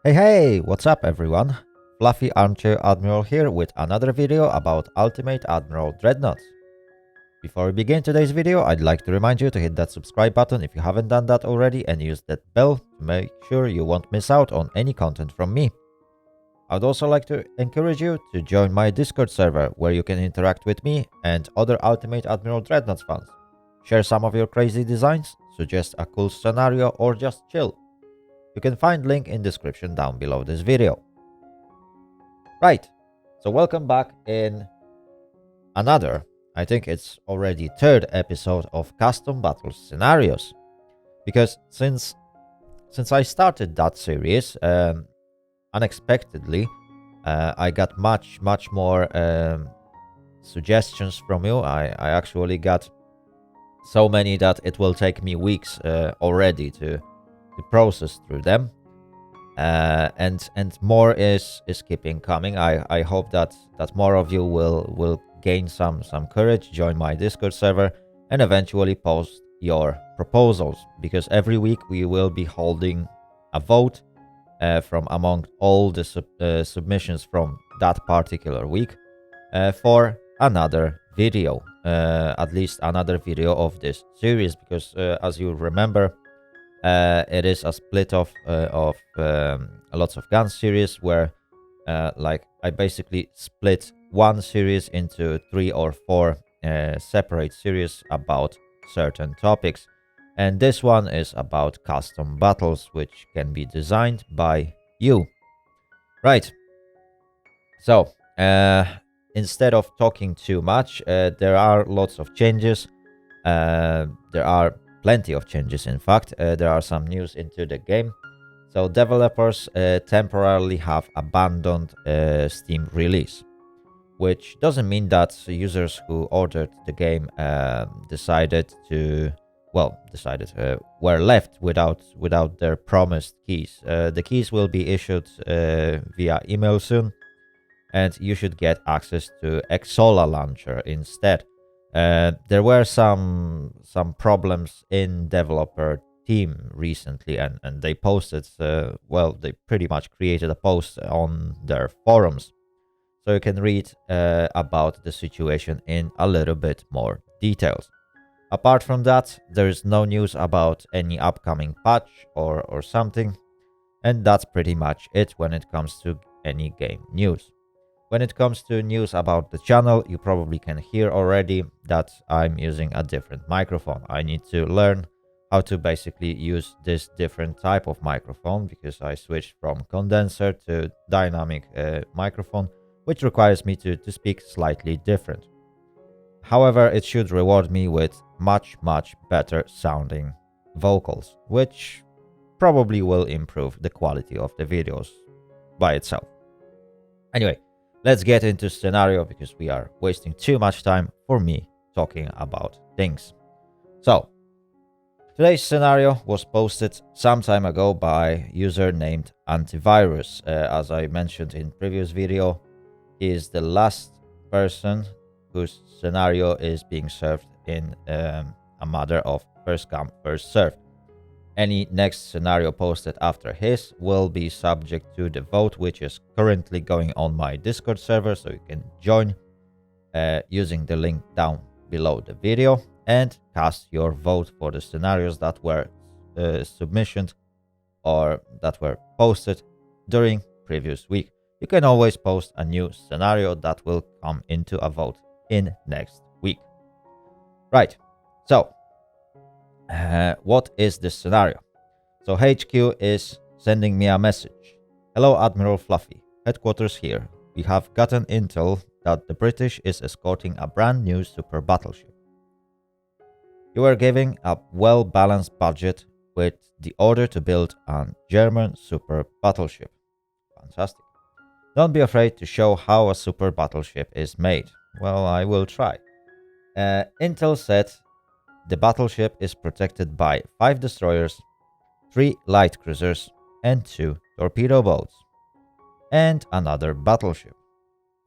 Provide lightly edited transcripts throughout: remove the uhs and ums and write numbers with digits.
Hey, what's up everyone? Fluffy Armchair Admiral here with another video about Ultimate Admiral Dreadnoughts. Before we begin today's video, I'd like to remind you to hit that subscribe button if you haven't done that already and use that bell to make sure you won't miss out on any content from me. I'd also like to encourage you to join my Discord server where you can interact with me and other Ultimate Admiral Dreadnoughts fans. Share some of your crazy designs, suggest a cool scenario or just chill. You can find link in description down below this video. Right, so welcome back in another, I think it's already third episode of Custom Battle Scenarios. Because since I started that series, unexpectedly, I got much more suggestions from you. I actually got so many that it will take me weeks already to process through them, and more is keeping coming. I hope that more of you will gain some courage, join my Discord server, and eventually post your proposals, because every week we will be holding a vote from among all the submissions from that particular week for another video, at least another video of this series, because as you remember, it is a split of lots of guns series where like I basically split one series into 3 or 4 separate series about certain topics, and this one is about custom battles which can be designed by you. Right, so instead of talking too much, there are lots of changes. There are plenty of changes, in fact. There are some news into the game. So developers temporarily have abandoned Steam release, which doesn't mean that users who ordered the game were left without their promised keys. The keys will be issued via email soon, and you should get access to Exola launcher instead. There were some problems in developer team recently, and they posted, they pretty much created a post on their forums, so you can read about the situation in a little bit more details. Apart from that, there is no news about any upcoming patch or something, and that's pretty much it when it comes to any game news. When it comes to news about the channel, you probably can hear already that I'm using a different microphone. I need to learn how to basically use this different type of microphone, because I switched from condenser to dynamic microphone, which requires me to speak slightly different. However, it should reward me with much better sounding vocals, which probably will improve the quality of the videos by itself. Anyway, let's get into scenario, because we are wasting too much time for me talking about things. So, today's scenario was posted some time ago by user named Antivirus. As I mentioned in previous video, he is the last person whose scenario is being served in a matter of first come, first served. Any next scenario posted after his will be subject to the vote, which is currently going on my Discord server, so you can join using the link down below the video and cast your vote for the scenarios that were submissioned or that were posted during previous week. You can always post a new scenario that will come into a vote in next week. Right, so what is this scenario? So HQ is sending me a message. Hello Admiral Fluffy, headquarters here. We have gotten intel that the British is escorting a brand new super battleship. You are giving a well-balanced budget with the order to build a German super battleship. Fantastic. Don't be afraid to show how a super battleship is made. Well, I will try. Intel said the battleship is protected by 5 destroyers, 3 light cruisers, and 2 torpedo boats, and another battleship.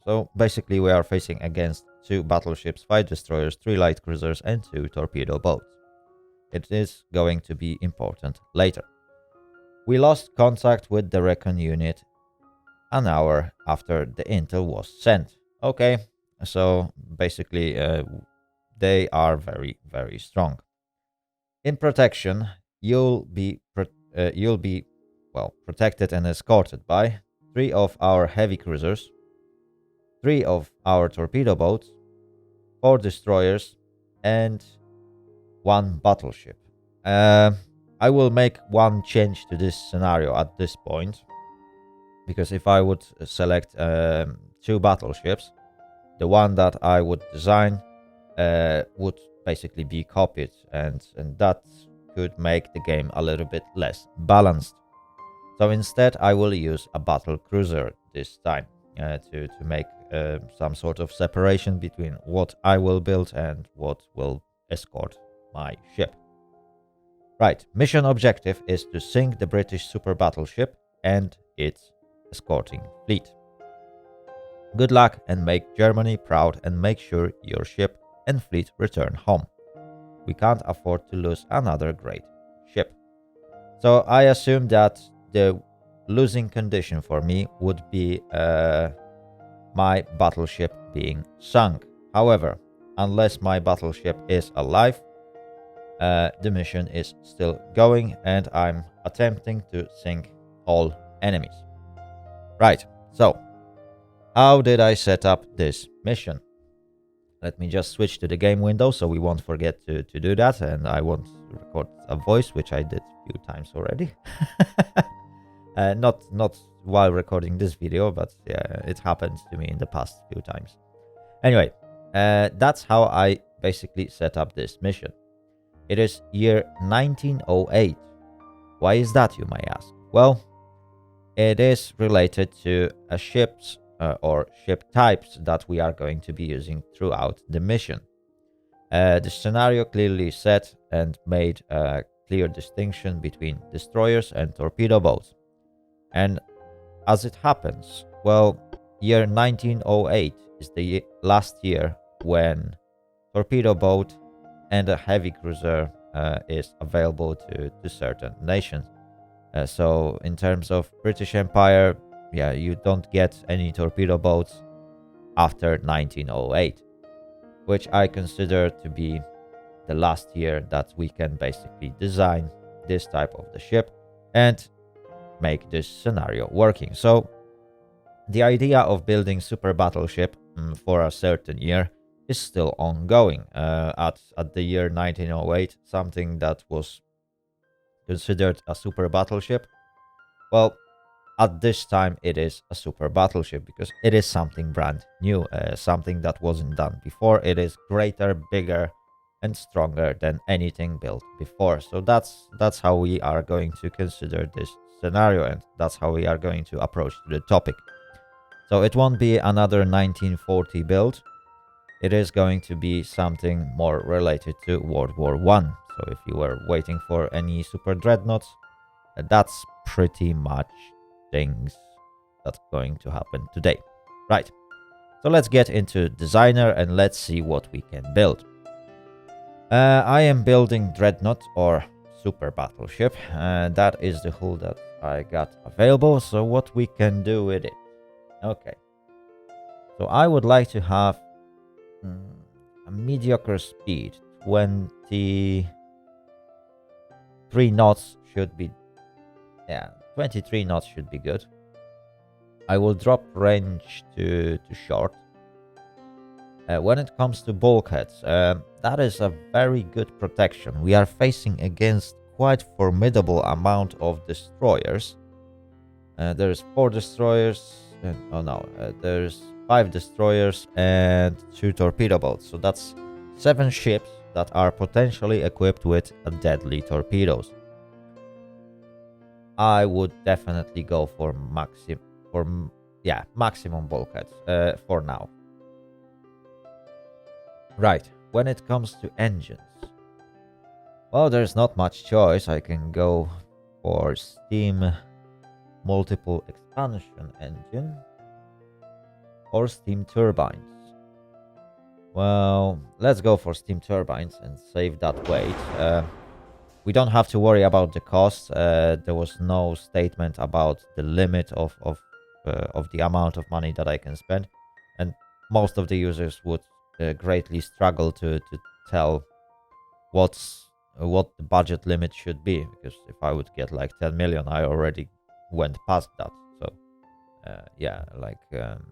So basically we are facing against 2 battleships, 5 destroyers, 3 light cruisers, and 2 torpedo boats. It is going to be important later. We lost contact with the recon unit an hour after the intel was sent. Okay, so basically they are very, very strong. In protection, you'll be well protected and escorted by 3 of our heavy cruisers, 3 of our torpedo boats, 4 destroyers, and 1 battleship. I will make one change to this scenario at this point, because if I would select 2 battleships, the one that I would design would basically be copied, and that could make the game a little bit less balanced. So instead, I will use a battle cruiser this time to make some sort of separation between what I will build and what will escort my ship. Right, mission objective is to sink the British super battleship and its escorting fleet. Good luck and make Germany proud, and make sure your ship and fleet return home. We can't afford to lose another great ship. So I assume that the losing condition for me would be my battleship being sunk. However, unless my battleship is alive, the mission is still going, and I'm attempting to sink all enemies. Right, so how did I set up this mission? Let me just switch to the game window so we won't forget to do that, and I won't record a voice, which I did a few times already. Not while recording this video, but yeah, it happened to me in the past few times. Anyway, that's how I basically set up this mission. It is year 1908. Why is that, you may ask? Well, it is related to a ship's or ship types that we are going to be using throughout the mission. The scenario clearly set and made a clear distinction between destroyers and torpedo boats. And as it happens, well, year 1908 is the last year when torpedo boat and a heavy cruiser is available to certain nations. So in terms of British Empire, yeah, you don't get any torpedo boats after 1908, which I consider to be the last year that we can basically design this type of the ship and make this scenario working. So the idea of building super battleship for a certain year is still ongoing. At the year 1908, something that was considered a super battleship, well, at this time it is a super battleship because it is something brand new, something that wasn't done before. It is greater, bigger, and stronger than anything built before. So that's how we are going to consider this scenario, and that's how we are going to approach the topic. So it won't be another 1940 build. It is going to be something more related to World War I. So if you were waiting for any super dreadnoughts, that's pretty much things that's going to happen today. Right, so let's get into designer and let's see what we can build. I am building Dreadnought or super battleship, and that is the hull that I got available. So what we can do with it? Okay, so I would like to have a mediocre speed. 23 knots should be, yeah, 23 knots should be good. I will drop range to short. When it comes to bulkheads, that is a very good protection. We are facing against quite formidable amount of destroyers. There's 4 destroyers. There's 5 destroyers and 2 torpedo boats. So that's 7 ships that are potentially equipped with deadly torpedoes. I would definitely go for maximum bulkheads for now. Right, when it comes to engines, well, there's not much choice. I can go for steam multiple expansion engine or steam turbines. Well, let's go for steam turbines and save that weight. We don't have to worry about the cost. There was no statement about the limit of the amount of money that I can spend, and most of the users would greatly struggle to tell what the budget limit should be, because if I would get like 10 million, I already went past that. So yeah, like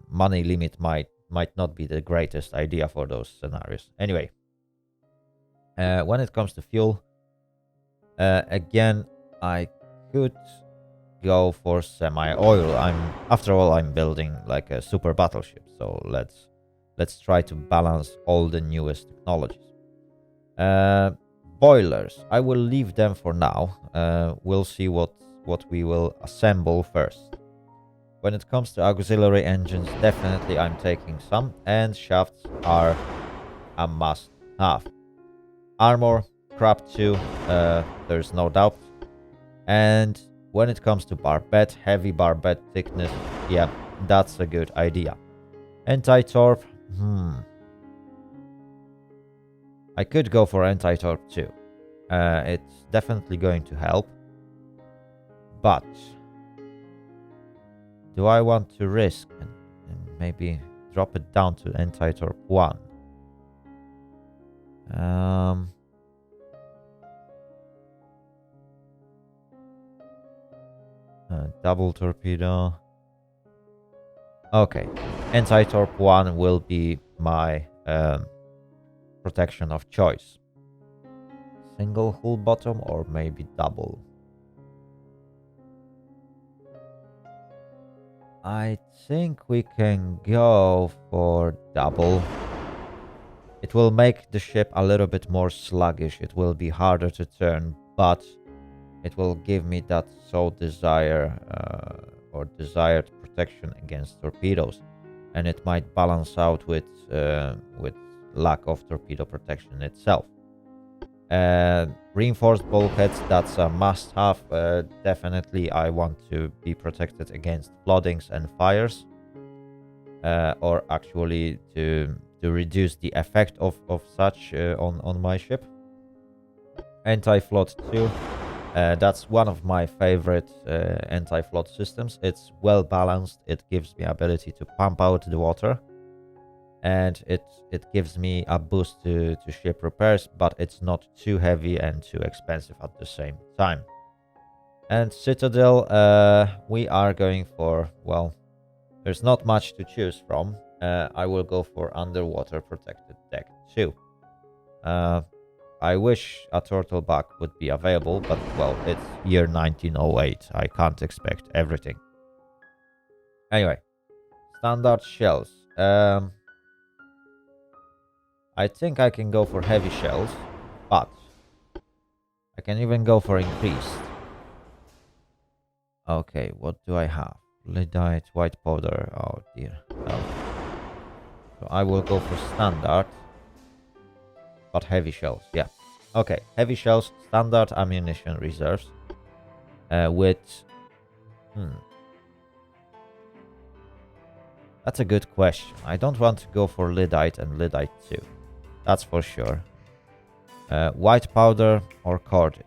money limit might not be the greatest idea for those scenarios. Anyway, when it comes to fuel, again, I could go for semi-oil. After all, I'm building like a super battleship, so let's try to balance all the newest technologies. Boilers, I will leave them for now. We'll see what we will assemble first. When it comes to auxiliary engines, definitely I'm taking some, and shafts are a must-have. Armor, crap too, there's no doubt. And when it comes to barbette, heavy barbette thickness, yeah, that's a good idea. Anti-torp, I could go for anti-torp too. It's definitely going to help. But do I want to risk and maybe drop it down to anti-torp 1? Double torpedo. Okay, anti-torp 1 will be my protection of choice. Single hull bottom or maybe double? I think we can go for double. It will make the ship a little bit more sluggish. It will be harder to turn, but it will give me that desired protection against torpedoes, and it might balance out with lack of torpedo protection itself. Reinforced bulkheads, that's a must-have. Definitely, I want to be protected against floodings and fires, or actually to reduce the effect of such on my ship. Anti-flood too. That's one of my favorite anti-flood systems. It's well balanced. It gives me ability to pump out the water, and it gives me a boost to ship repairs, but it's not too heavy and too expensive at the same time. And Citadel, we are going for, well, there's not much to choose from. I will go for underwater protected deck too. I wish a turtleback would be available, but well, it's year 1908. I can't expect everything. Anyway, standard shells. I think I can go for heavy shells, but I can even go for increased. Okay, what do I have? Lyddite, white powder. Oh dear. No. So I will go for standard, but heavy shells. Yeah. Okay, heavy shells, standard ammunition reserves. With that's a good question. I don't want to go for Lyddite and Lyddite 2. That's for sure. White powder or cordite?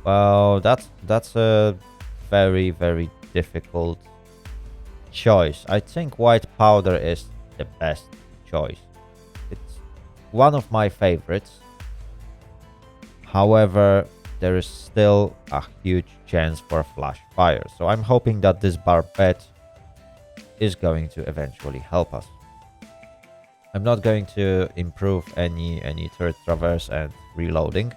Well, that's a very, very difficult choice. I think white powder is the best choice. It's one of my favorites. However, there is still a huge chance for flash fire. So I'm hoping that this barbette is going to eventually help us. I'm not going to improve any turret traverse and reloading.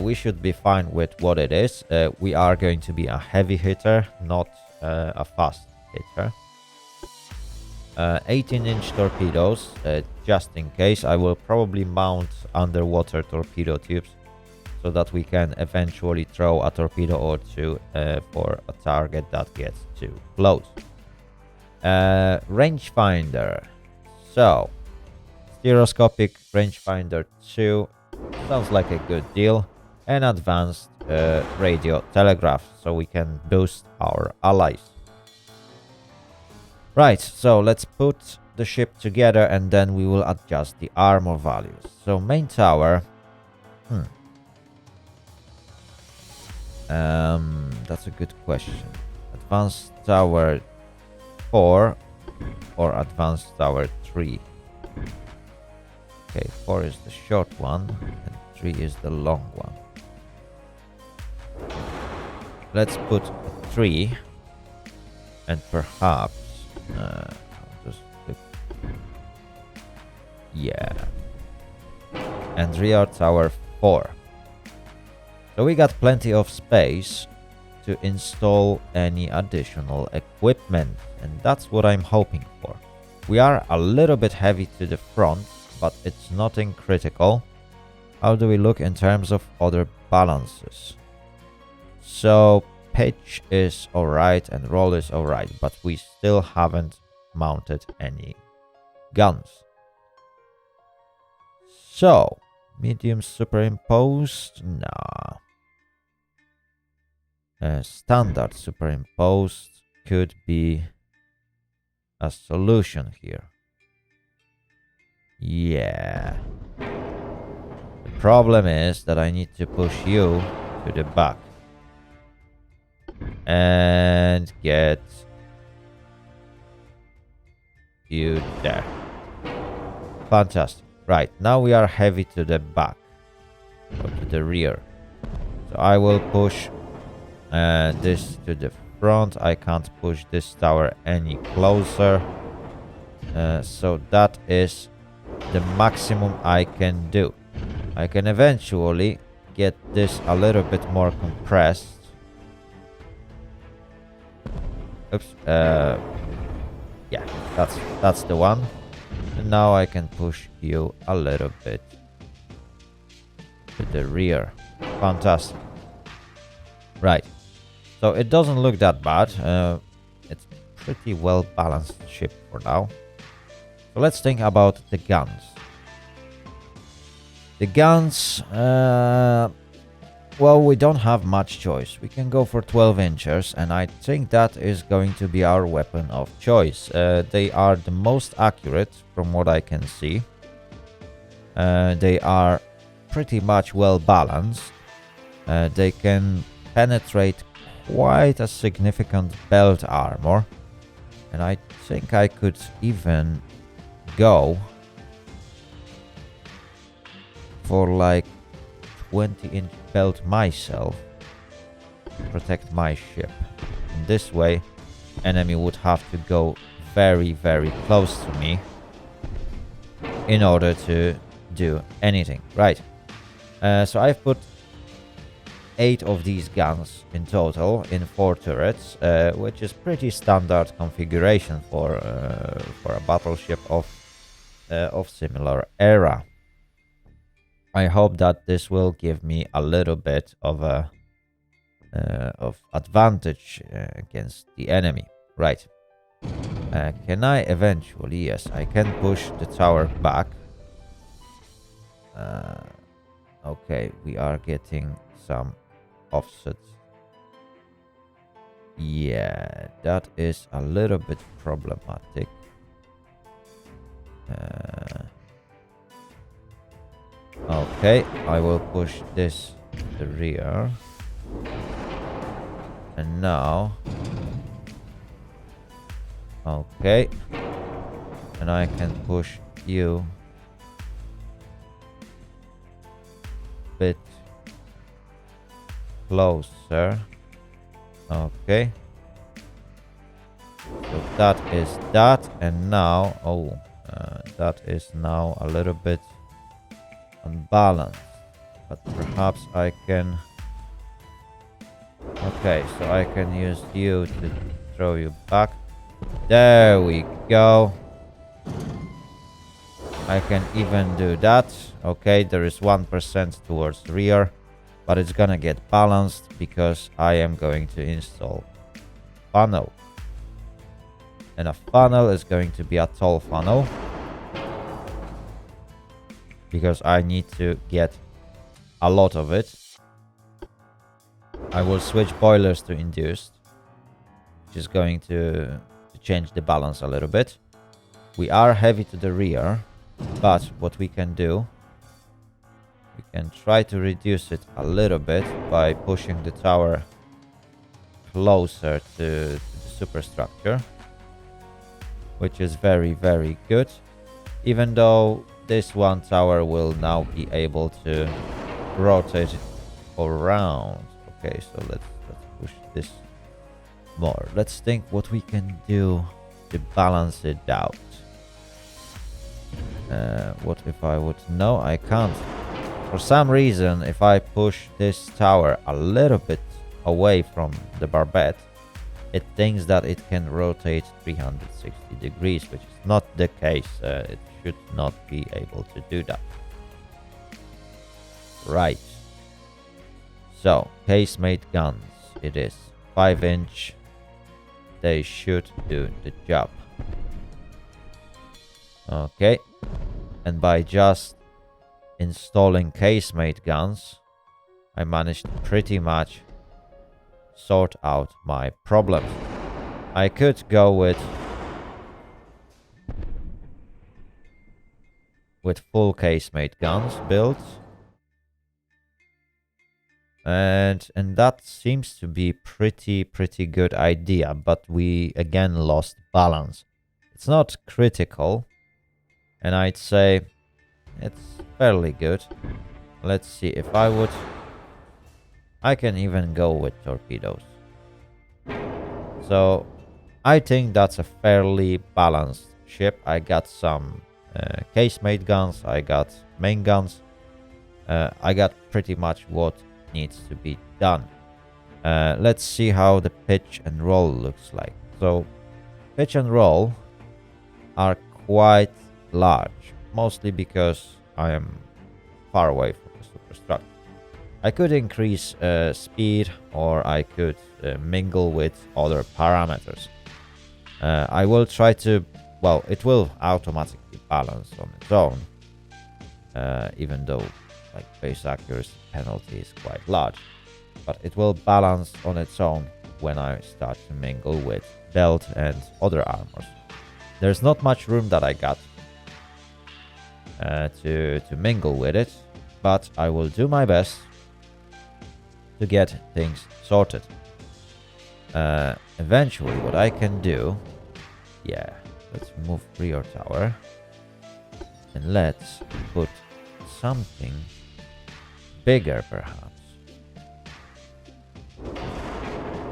We should be fine with what it is. We are going to be a heavy hitter, not a fast hitter. 18-inch torpedoes, just in case. I will probably mount underwater torpedo tubes so that we can eventually throw a torpedo or two for a target that gets too close. Rangefinder. So, stereoscopic rangefinder 2 sounds like a good deal. And advanced radio telegraph, so we can boost our allies. Right, so let's put the ship together and then we will adjust the armor values. So main tower. That's a good question. Advanced tower 4 or advanced tower 3? Okay, 4 is the short one and 3 is the long one. Let's put 3 and perhaps I'll just look. Yeah, and rear tower 4. So we got plenty of space to install any additional equipment, and that's what I'm hoping for. We are a little bit heavy to the front, but it's nothing critical. How do we look in terms of other balances? So pitch is alright and roll is alright, but we still haven't mounted any guns. So medium superimposed? Nah. Standard superimposed could be a solution here. Yeah. The problem is that I need to push you to the back and get you there. Fantastic. Right, now we are heavy to the back or to the rear. So I will push this to the front. I can't push this tower any closer. So that is the maximum I can do. I can eventually get this a little bit more compressed. Oops. Yeah, that's the one. And now I can push you a little bit to the rear. Fantastic. Right. So it doesn't look that bad. It's pretty well balanced ship for now. So let's think about the guns. The guns, well, we don't have much choice. We can go for 12 inches, and I think that is going to be our weapon of choice. They are the most accurate from what I can see. They are pretty much well balanced. They can penetrate quite a significant belt armor, and I think I could even go for like 20-inch belt myself to protect my ship. In this way, enemy would have to go very, very close to me in order to do anything. Right. So I've put 8 of these guns in total in 4 turrets, which is pretty standard configuration for a battleship of similar era. I hope that this will give me a little bit of a of advantage against the enemy. Right. Can I eventually? Yes, I can push the tower back. Okay, we are getting some offsets. Yeah, that is a little bit problematic. Okay, I will push this to the rear. And now... Okay. And I can push you a bit closer. Okay. So that is that. And now... Oh, that is now a little bit unbalanced. But perhaps I can... Okay, so I can use you to throw you back. There we go. I can even do that. Okay, there is 1% towards rear, but it's gonna get balanced because I am going to install funnel. And a funnel is going to be a tall funnel, because I need to get a lot of it. I will switch boilers to induced, which is going to change the balance a little bit. We are heavy to the rear, but what we can do, we can try to reduce it a little bit by pushing the tower closer to the superstructure, which is very, very good. Even though this one tower will now be able to rotate it around. Okay, so let's push this more. Let's think what we can do to balance it out. What if I would... No, I can't. For some reason, if I push this tower a little bit away from the barbette, it thinks that it can rotate 360 degrees, which is not the case. It should not be able to do that. Right. So, casemate guns. It is 5-inch. They should do the job. Okay. And by just installing casemate guns, I managed to pretty much sort out my problems. I could go with full casemate guns built, and that seems to be pretty good idea, but we again lost balance. It's not critical, and I'd say it's fairly good. Let's see if I can even go with torpedoes. So I think that's a fairly balanced ship. I got some casemate guns, I got main guns, I got pretty much what needs to be done. Let's see how the pitch and roll looks like. So pitch and roll are quite large, mostly because I am far away from the superstructure. I could increase speed, or I could mingle with other parameters. I will try to... Well, it will automatically balance on its own, even though like base accuracy penalty is quite large. But it will balance on its own when I start to mingle with belt and other armors. There's not much room that I got to mingle with it, but I will do my best to get things sorted. Eventually, what I can do... Yeah, let's move rear tower. And let's put something bigger, perhaps.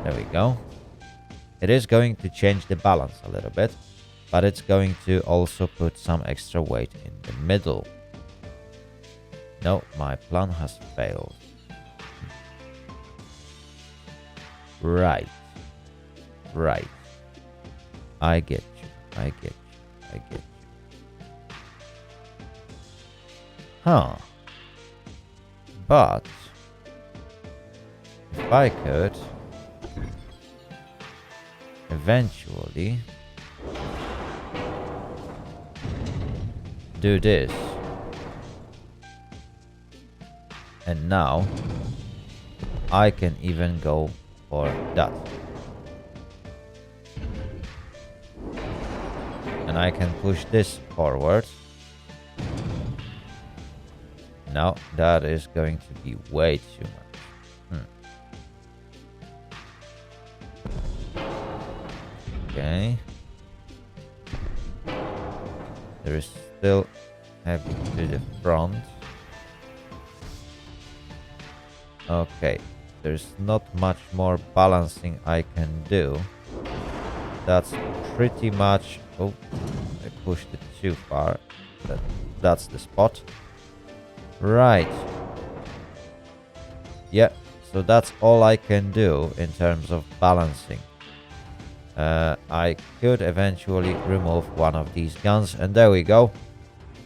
There we go. It is going to change the balance a little bit, but it's going to also put some extra weight in the middle. No, my plan has failed. Right. Right. I get you. I get you. I get you. Huh. But if I could eventually do this, and now I can even go for that, and I can push this forward. Now that is going to be way too much. Okay. There is still heavy to the front. Okay. There's not much more balancing I can do. That's pretty much... Oh, I pushed it too far. That's the spot. Right. Yeah, so that's all I can do in terms of balancing. I could eventually remove one of these guns, and there we go.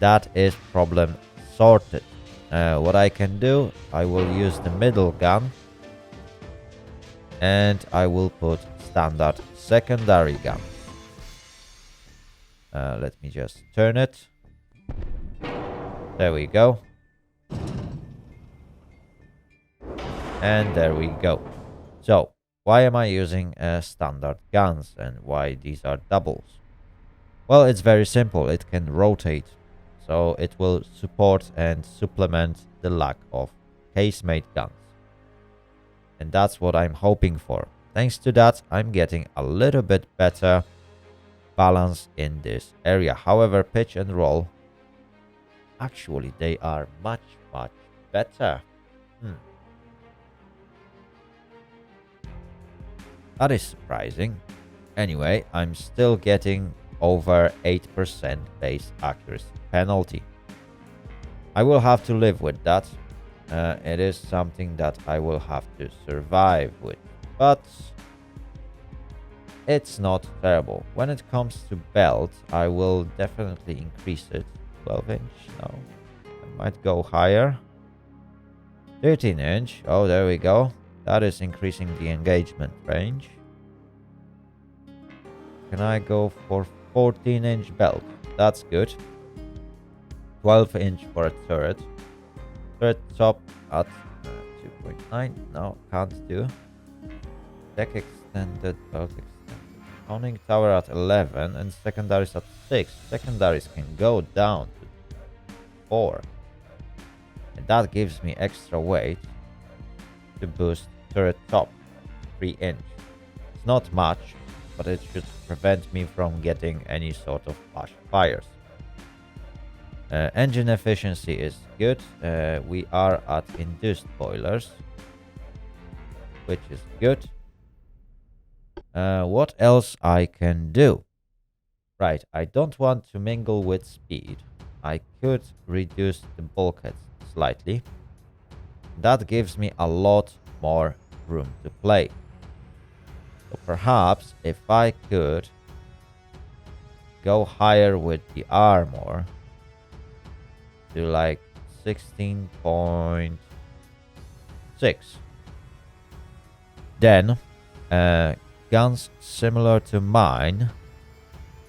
That is problem sorted. What I can do, I will use the middle gun, and I will put standard secondary gun. Let me just turn it. There we go. And there we go. So, why am I using standard guns, and why these are doubles? Well, it's very simple. It can rotate. So it will support and supplement the lack of casemate guns. And that's what I'm hoping for. Thanks to that, I'm getting a little bit better balance in this area. However, pitch and roll, actually, they are much, much better. That is surprising. Anyway, I'm still getting over 8% base accuracy penalty. I will have to live with that. It is something that I will have to survive with. But it's not terrible. When it comes to belt, I will definitely increase it. 12 inch? No. I might go higher. 13 inch. Oh, there we go. That is increasing the engagement range. Can I go for 14 inch belt? That's good. 12 inch for a turret. Turret top at 2.9. No, can't do. Deck extended, belt extended. Conning tower at 11 and secondaries at 6. Secondaries can go down to 4. And that gives me extra weight to boost turret top 3 inch. It's not much, but it should prevent me from getting any sort of flash fires. Engine efficiency is good. We are at induced boilers, which is good. What else I can do? Right, I don't want to mingle with speed. I could reduce the bulkheads slightly. That gives me a lot more room to play. So perhaps if I could go higher with the armor to like 16.6, then guns similar to mine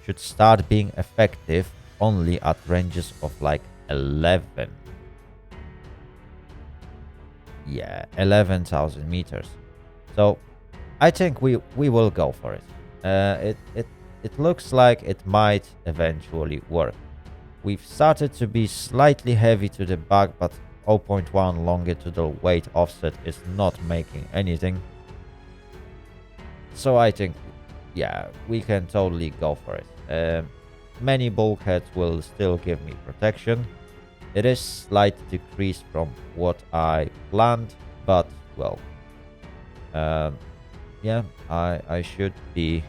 should start being effective only at ranges of like 11. Yeah, 11,000 meters. So I think we will go for it. It looks like it might eventually work. We've started to be slightly heavy to the back, but 0.1 longitudinal weight offset is not making anything. So I think, yeah, we can totally go for it. Many bulkheads will still give me protection. It is slight decrease from what I planned, but well, yeah, I should be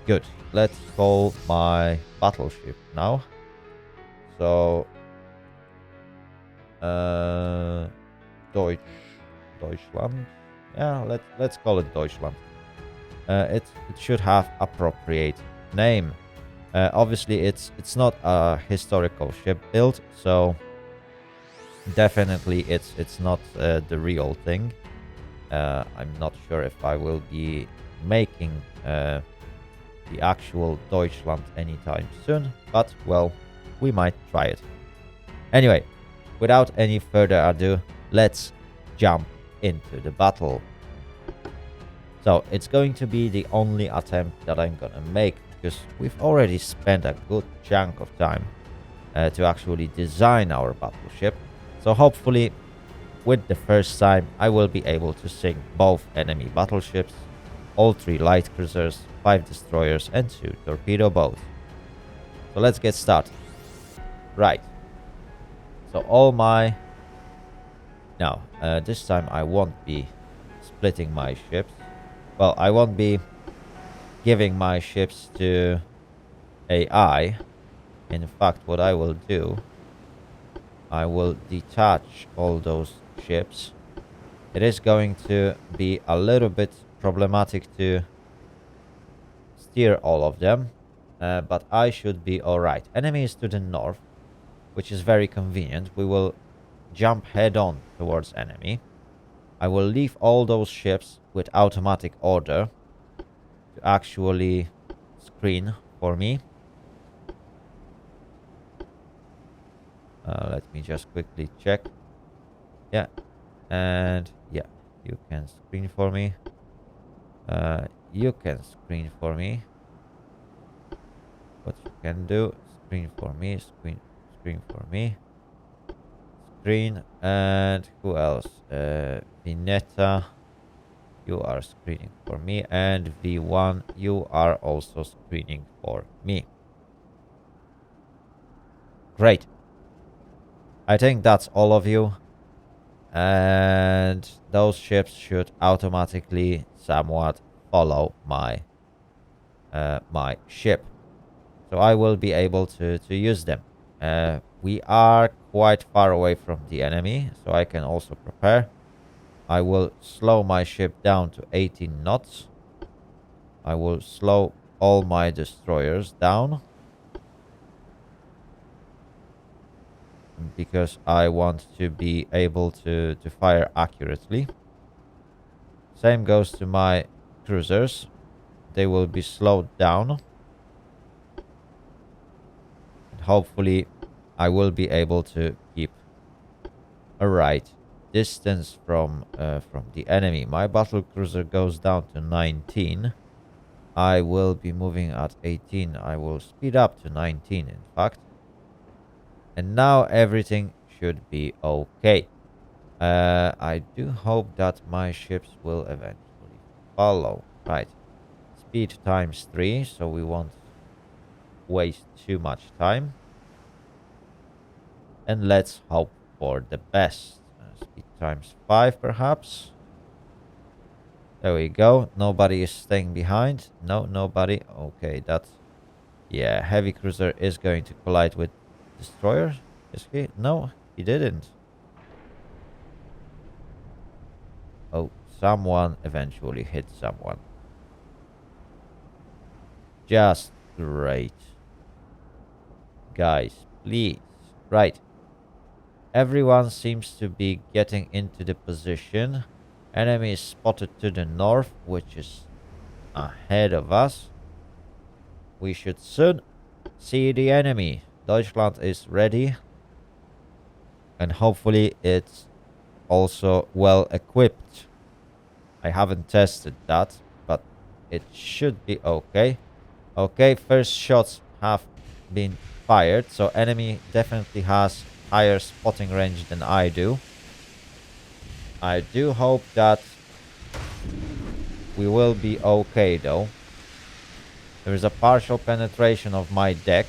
good. Let's call my battleship now. So, Deutchland. Yeah, let's call it Deutchland. It should have appropriate name. Obviously, it's not a historical ship build, so definitely it's not the real thing. I'm not sure if I will be making the actual Deutschland anytime soon, but well, we might try it. Anyway, without any further ado, let's jump into the battle. So it's going to be the only attempt that I'm gonna make, because we've already spent a good chunk of time to actually design our battleship. So hopefully, with the first time, I will be able to sink both enemy battleships, all 3 light cruisers, 5 destroyers, and 2 torpedo boats. So let's get started. Right. So all my... Now, this time I won't be splitting my ships. Well, I won't be giving my ships to AI. In fact, what I will do, I will detach all those ships. It is going to be a little bit problematic to steer all of them, but I should be alright. Enemy is to the north, which is very convenient. We will jump head on towards enemy. I will leave all those ships with automatic order to actually screen for me. Let me just quickly check. Yeah, and yeah, you can screen for me. You can screen for me. what you can do. Screen for me, screen for me. Screen, and who else? Vineta, you are screening for me, and V1, you are also screening for me. Great. I think that's all of you. And those ships should automatically somewhat follow my my ship. So I will be able to use them. We are quite far away from the enemy, so I can also prepare. I will slow my ship down to 18 knots. I will slow all my destroyers down, because I want to be able to fire accurately. Same goes to my cruisers. They will be slowed down. And hopefully I will be able to keep a right distance from the enemy. My battle cruiser goes down to 19. I will be moving at 18. I will speed up to 19, in fact. And now everything should be okay. I do hope that my ships will eventually follow. Right. Speed times 3, so we won't waste too much time. And let's hope for the best. Speed times 5, perhaps. There we go. Nobody is staying behind. No, nobody. Okay, that's... Yeah, heavy cruiser is going to collide with destroyer. Is he? No, he didn't. Oh, someone eventually hit someone. Just great. Guys, please. Right. Everyone seems to be getting into the position. Enemy is spotted to the north, which is ahead of us. We should soon see the enemy. Deutchland is ready. And hopefully it's also well equipped. I haven't tested that, but it should be okay. Okay, first shots have been fired, so enemy definitely has higher spotting range than I do. I do hope that we will be okay though. There is a partial penetration of my deck.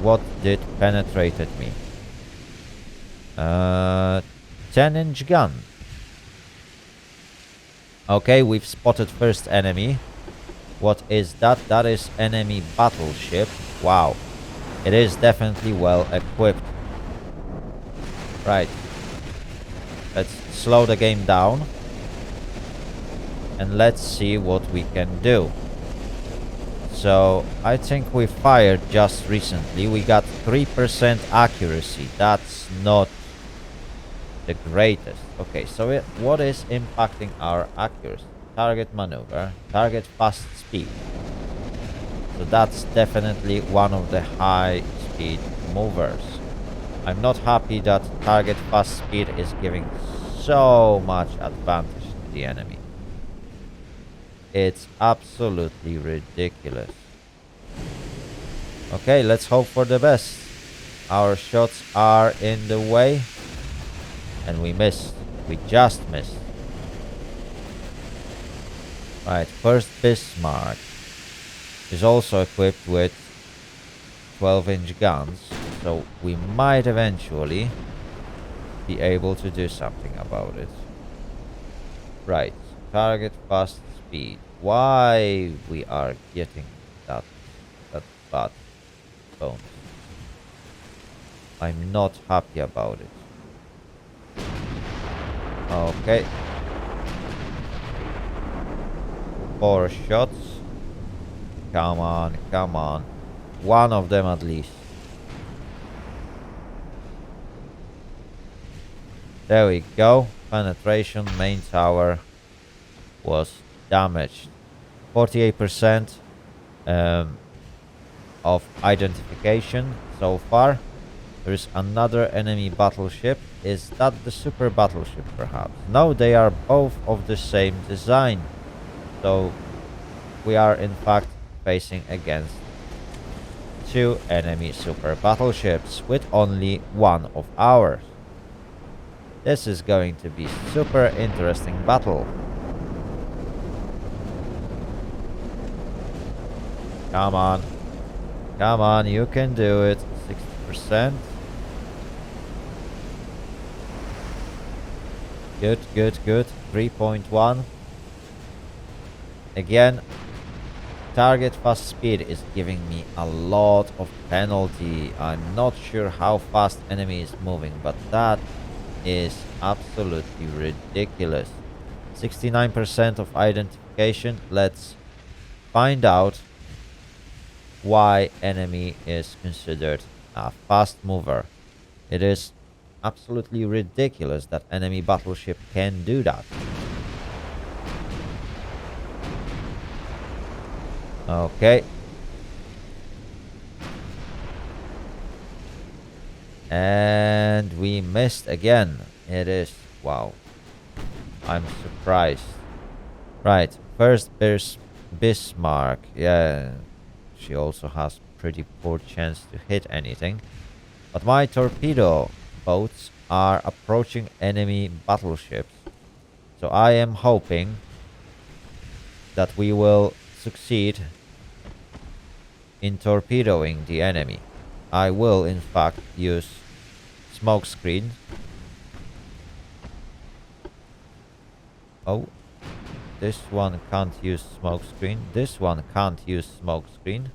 What did penetrated me? 10-inch gun. Okay, we've spotted first enemy. What is that? That is enemy battleship. Wow. It is definitely well equipped. Right. Let's slow the game down. And let's see what we can do. So, I think we fired just recently. We got 3% accuracy. That's not the greatest. Okay, so what is impacting our accuracy? Target maneuver, target fast speed. So that's definitely one of the high speed movers. I'm not happy that target fast speed is giving so much advantage to the enemy. It's absolutely ridiculous. Okay, let's hope for the best. Our shots are in the way. And we missed. We just missed. Right, first Bismarck is also equipped with 12-inch guns. So we might eventually be able to do something about it. Right, target fast speed. Why we are getting that bad bonus? I'm not happy about it. Okay. 4 shots. Come on, come on. One of them at least. There we go. Penetration, main tower was damaged. 48% of identification so far. There is another enemy battleship. Is that the super battleship perhaps? No, they are both of the same design. So we are in fact facing against 2 enemy super battleships with only one of ours. This is going to be super interesting battle. Come on. Come on, you can do it. 60%. Good, good, good. 3.1. Again, target fast speed is giving me a lot of penalty. I'm not sure how fast enemy is moving, but that is absolutely ridiculous. 69% of identification. Let's find out why enemy is considered a fast mover. It is absolutely ridiculous that enemy battleship can do that. Okay. And we missed again. It is... wow. I'm surprised. Right. First there's Bismarck. Yeah. She also has pretty poor chance to hit anything. But my torpedo boats are approaching enemy battleships. So I am hoping that we will succeed in torpedoing the enemy. I will in fact use smoke screen. Oh, this one can't use smoke screen. This one can't use smoke screen.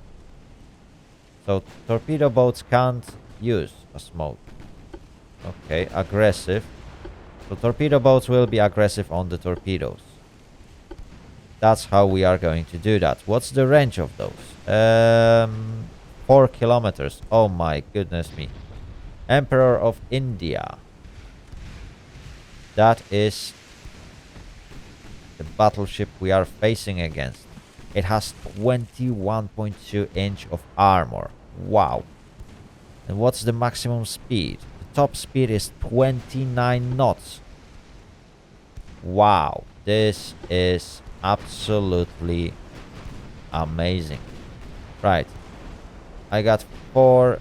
So torpedo boats can't use a smoke. Okay, aggressive. So torpedo boats will be aggressive on the torpedoes. That's how we are going to do that. What's the range of those? 4 kilometers. Oh my goodness me. Emperor of India. That is the battleship we are facing against. It has 21.2 inch of armor. Wow. And what's the maximum speed? The top speed is 29 knots. Wow. This is absolutely amazing. Right. I got 4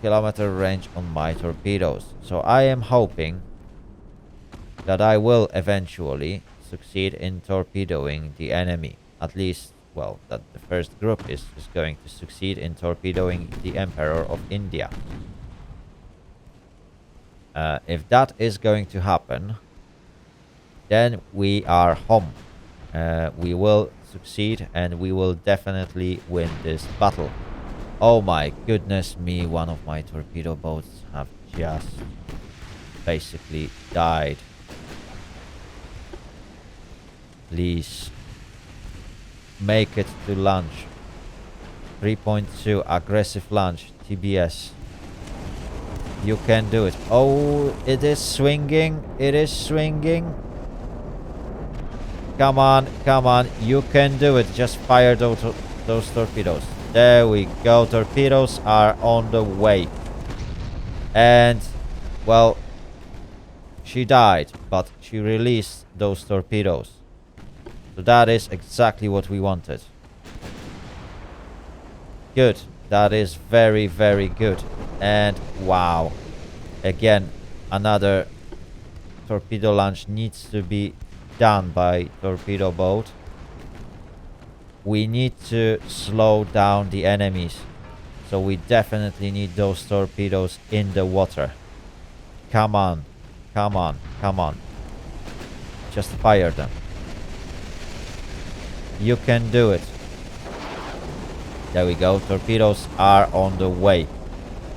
kilometer range on my torpedoes. So I am hoping that I will eventually succeed in torpedoing the enemy. At least, well, that the first group is going to succeed in torpedoing the Emperor of India. If that is going to happen, then we are home. We will succeed and we will definitely win this battle. Oh my goodness me, one of my torpedo boats have just basically died. Please make it to launch. 3.2 aggressive launch, TBS. You can do it. Oh, it is swinging. It is swinging. Come on, come on. You can do it. Just fire those torpedoes. There we go. Torpedoes are on the way. And, well, she died, but she released those torpedoes. So that is exactly what we wanted. Good. That is very, very good. And wow. Again, another torpedo launch needs to be done by torpedo boat. We need to slow down the enemies. So we definitely need those torpedoes in the water. Come on. Come on. Come on. Just fire them. You can do it. There we go. Torpedoes are on the way.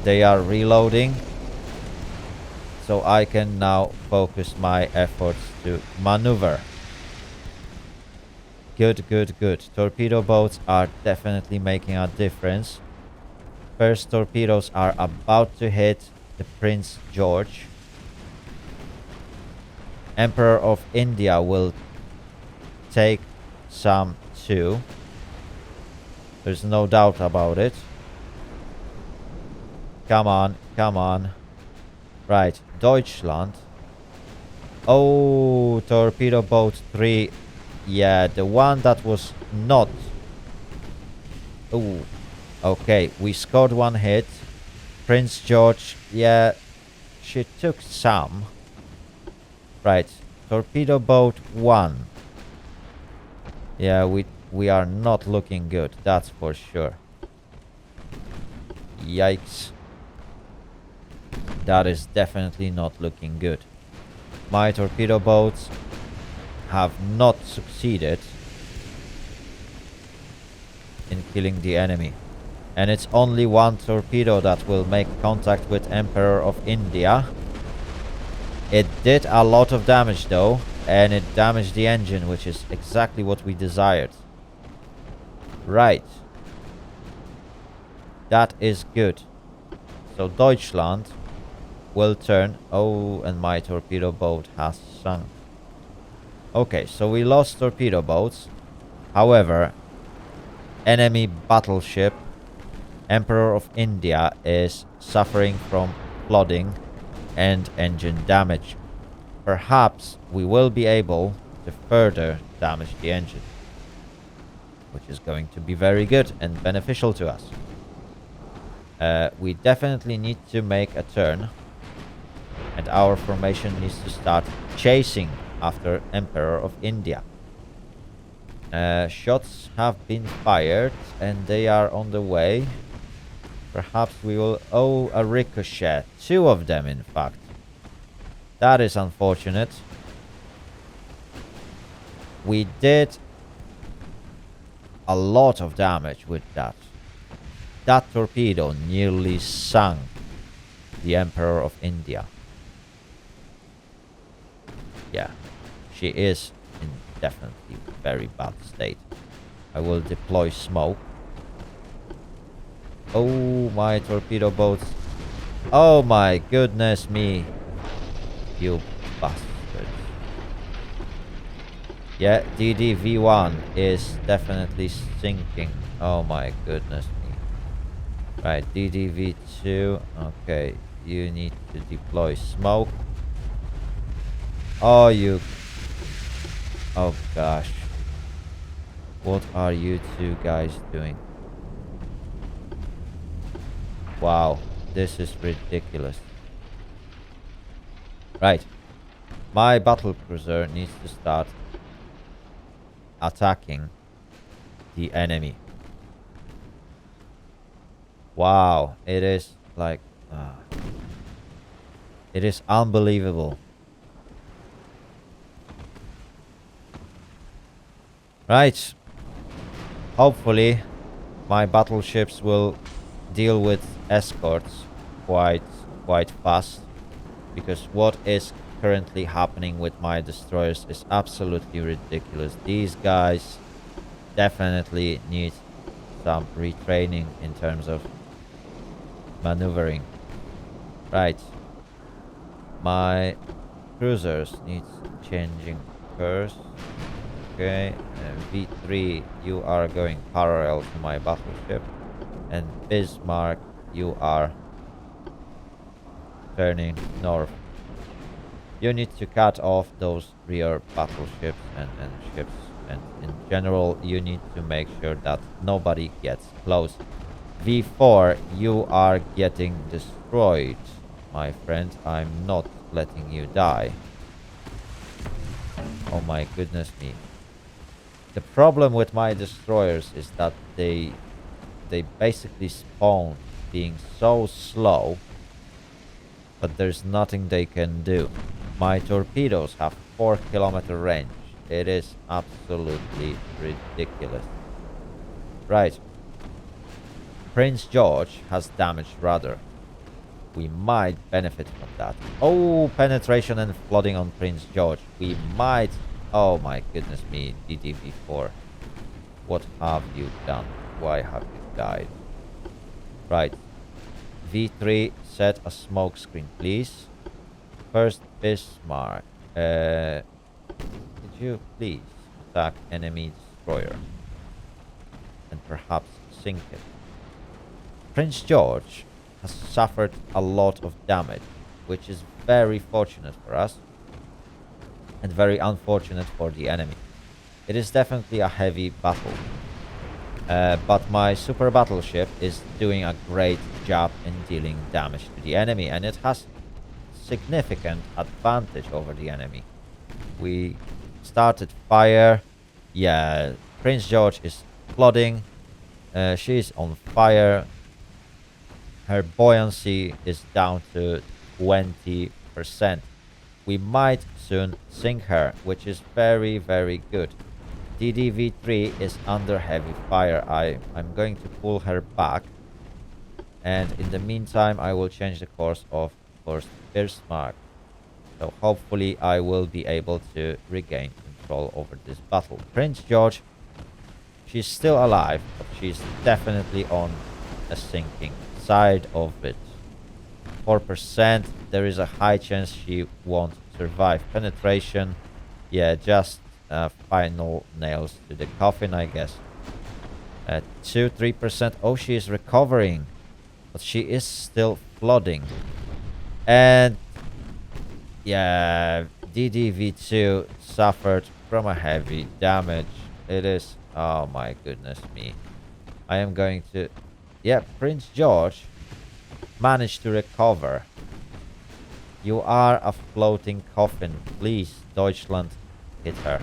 They are reloading. So I can now focus my efforts to maneuver. Good, good, good. Torpedo boats are definitely making a difference. First torpedoes are about to hit the Prince George. Emperor of India will take some too. There's no doubt about it. Come on, come on. Right, Deutchland. Oh, torpedo boat 3. Yeah, the one that was not Oh, okay. We scored one hit. Prince George, yeah, she took some. Right. Torpedo boat 1. Yeah, we are not looking good. That's for sure. Yikes. That is definitely not looking good. My torpedo boats have not succeeded in killing the enemy. And it's only one torpedo that will make contact with Emperor of India. It did a lot of damage though, and it damaged the engine, which is exactly what we desired. Right. That is good. So Deutschland will turn. Oh, and my torpedo boat has sunk. Okay, so we lost torpedo boats. However, enemy battleship Emperor of India is suffering from flooding and engine damage. Perhaps we will be able to further damage the engine, which is going to be very good and beneficial to us. We definitely need to make a turn, and our formation needs to start chasing after Emperor of India. Shots have been fired and they are on the way. Perhaps we will... Oh, a ricochet. 2 of them, in fact. That is unfortunate. We did a lot of damage with that. That torpedo nearly sunk the Emperor of India. Yeah, she is in definitely very bad state. I will deploy smoke. Oh, my torpedo boats. Oh my goodness me. You bastards. Yeah, DDV1 is definitely sinking. Oh my goodness me. Right, DDV2. Okay, you need to deploy smoke. Oh, you... Oh gosh. What are you two guys doing? Wow, this is ridiculous. Right. My battlecruiser needs to start attacking the enemy. Wow, it is like... it is unbelievable. Right. Hopefully, my battleships will deal with escorts quite fast, because what is currently happening with my destroyers is absolutely ridiculous. These guys definitely need some retraining in terms of maneuvering. Right. My cruisers need changing course. Okay, V3, you are going parallel to my battleship, and Bismarck, you are turning north. You need to cut off those rear battleships and ships, and in general you need to make sure that nobody gets close. V4, you are getting destroyed, my friend. I'm not letting you die. Oh my goodness me. The problem with my destroyers is that they basically spawn being so slow, but there's nothing they can do. My torpedoes have 4-kilometer range. It is absolutely ridiculous. Right. Prince George has damaged rudder. We might benefit from that. Oh, penetration and flooding on Prince George. We might... Oh my goodness me, DDV4. What have you done? Why have you died? Right. V3, set a smoke screen, please. First, Bismarck. Could you please attack enemy destroyer? And perhaps sink it. Prince George has suffered a lot of damage, which is very fortunate for us and very unfortunate for the enemy. It is definitely a heavy battle. But my super battleship is doing a great job in dealing damage to the enemy, and it has significant advantage over the enemy. We started fire. Yeah, Prince George is flooding. She's on fire. Her buoyancy is down to 20%. We might soon sink her, which is very, very good. DDV3 is under heavy fire. I'm going to pull her back. And in the meantime, I will change the course of first Bismarck. So hopefully I will be able to regain control over this battle. Prince George, she's still alive, but she's definitely on a sinking side of it. 4%, there is a high chance she won't survive. Penetration, yeah, just final nails to the coffin, I guess. 2-3%, oh, she is recovering, but she is still flooding. And yeah, DDV2 suffered from a heavy damage. It is, oh my goodness me. I am going to, yeah, Prince George managed to recover. You are a floating coffin. Please, Deutchland, hit her.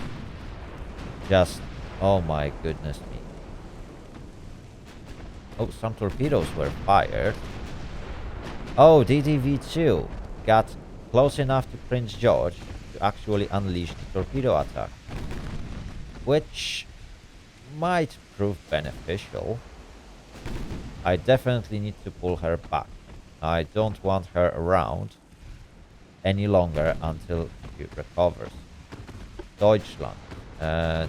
Just, oh my goodness me. Oh, some torpedoes were fired. Oh, DDV2 got close enough to Prince George to actually unleash the torpedo attack, which might prove beneficial. I definitely need to pull her back. I don't want her around any longer until she recovers. Deutschland.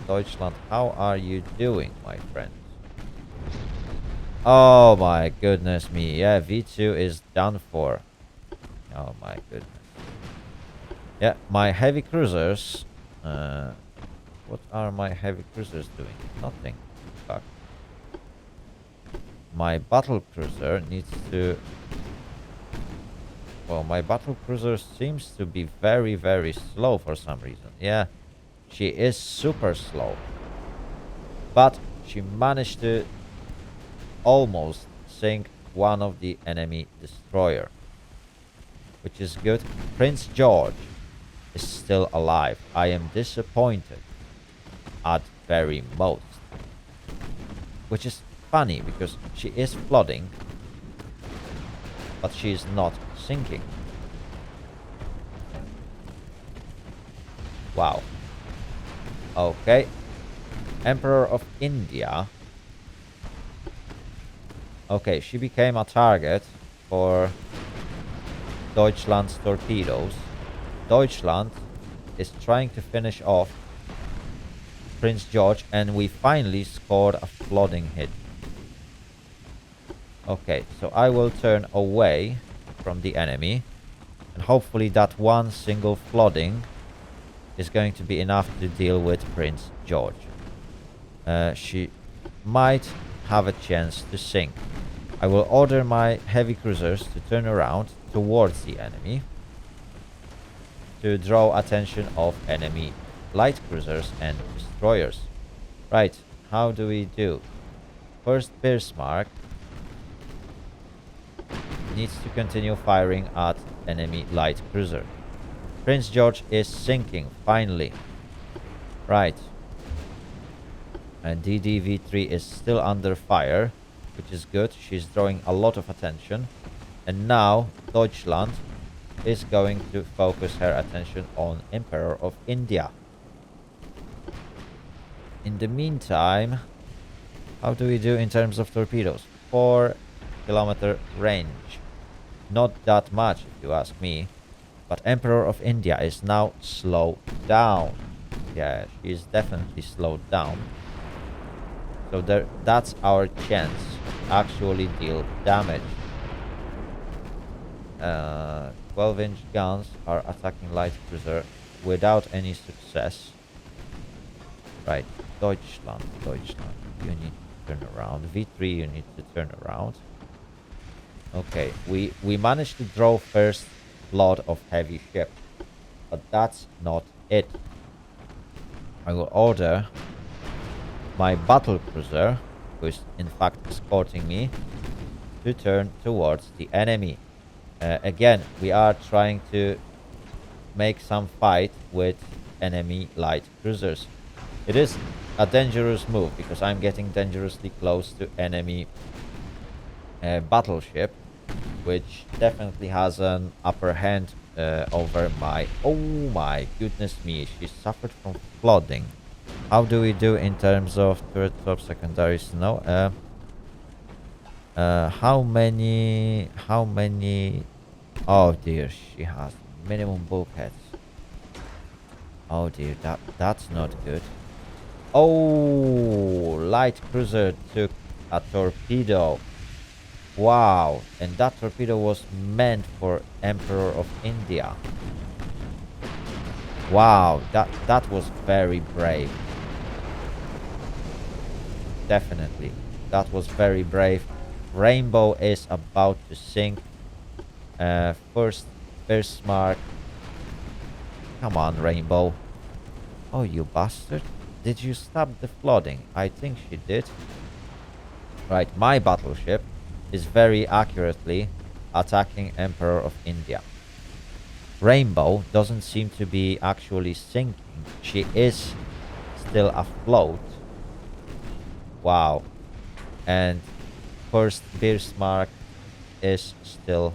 Deutschland, how are you doing, my friends? Oh my goodness me. Yeah, V2 is done for. Oh my goodness. Yeah, my heavy cruisers. What are my heavy cruisers doing? Nothing. Fuck. My battle cruiser needs to... Well, my battle cruiser seems to be very, very slow for some reason. Yeah, she is super slow. But she managed to almost sink one of the enemy destroyer, which is good. Prince George is still alive. I am disappointed at very most, which is funny because she is flooding, but she is not sinking. Wow. Okay. Emperor of India. Okay, she became a target for Deutschland's torpedoes. Deutschland is trying to finish off Prince George, and we finally scored a flooding hit. Okay, so I will turn away from the enemy, and hopefully that one single flooding is going to be enough to deal with Prince George. She might have a chance to sink. I will order my heavy cruisers to turn around towards the enemy to draw attention of enemy light cruisers and destroyers. Right, how do we do? First Bismarck needs to continue firing at enemy light cruiser. Prince George is sinking, finally. Right. And DDV3 is still under fire, which is good. She's drawing a lot of attention. And now Deutschland is going to focus her attention on Emperor of India. In the meantime, how do we do in terms of torpedoes? 4-kilometer range. Not that much, if you ask me. But Emperor of India is now slowed down. Yeah, she is definitely slowed down. So that's our chance to actually deal damage. 12-inch guns are attacking light cruiser without any success. Right, Deutschland, you need to turn around. V3, you need to turn around. Okay, we managed to draw first lot of heavy ship, but that's not it. I will order my battle cruiser who is in fact escorting me, to turn towards the enemy. Again, we are trying to make some fight with enemy light cruisers. It is a dangerous move because I'm getting dangerously close to enemy battleship, which definitely has an upper hand over my... Oh my goodness me, she suffered from flooding. How do we do in terms of turret top secondaries? No. How many... Oh dear, she has minimum bulkheads. Oh dear, that's not good. Oh, light cruiser took a torpedo. Wow, and that torpedo was meant for Emperor of India. Wow, that was very brave. Definitely, that was very brave. Rainbow is about to sink. First Bismarck. Come on, Rainbow. Oh, you bastard. Did you stop the flooding? I think she did. Right, my battleship is very accurately attacking Emperor of India. Rainbow doesn't seem to be actually sinking. She is still afloat. Wow. And first Bismarck is still